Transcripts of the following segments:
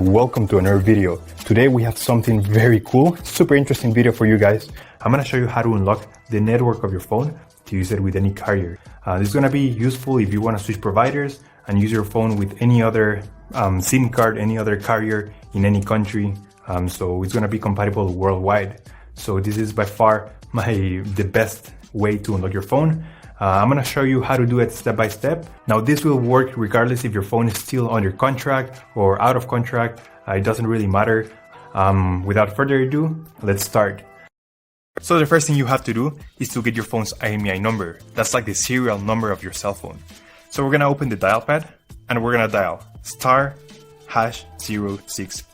Welcome to another video. Today we have something very cool, super interesting video for you guys. I'm gonna show you how to unlock the network of your phone to use it with any carrier. This is gonna be useful if you wanna switch providers and use your phone with any other SIM card, any other carrier in any country. So it's gonna be compatible worldwide. So this is by far the best way to unlock your phone. I'm gonna show you how to do it step by step. Now this will work regardless if your phone is still under contract or out of contract. It doesn't really matter. Without further ado, let's start. So the first thing you have to do is to get your phone's IMEI number. That's like the serial number of your cell phone. So we're gonna open the dial pad and we're gonna dial *#06#.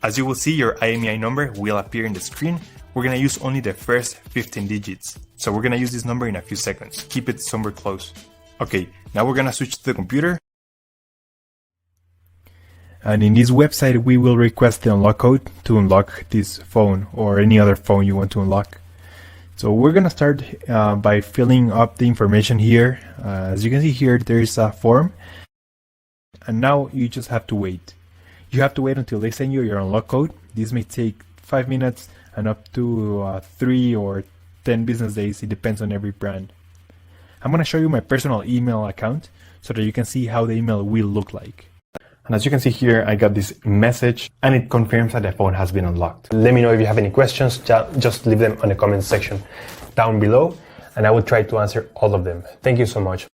As you will see, your IMEI number will appear in the screen. We're gonna use only the first 15 digits. So we're gonna use this number in a few seconds. Keep it somewhere close. Okay, now we're gonna switch to the computer. And in this website, we will request the unlock code to unlock this phone or any other phone you want to unlock. So we're gonna start by filling up the information here. As you can see here, there is a form. And now you just have to wait. You have to wait until they send you your unlock code. This may take 5 minutes and up to 3 or 10 business days. It depends on every brand. I'm going to show you my personal email account so that you can see how the email will look like. And as you can see here, I got this message and it confirms that the phone has been unlocked. Let me know if you have any questions. Just leave them on the comment section down below and I will try to answer all of them. Thank you so much.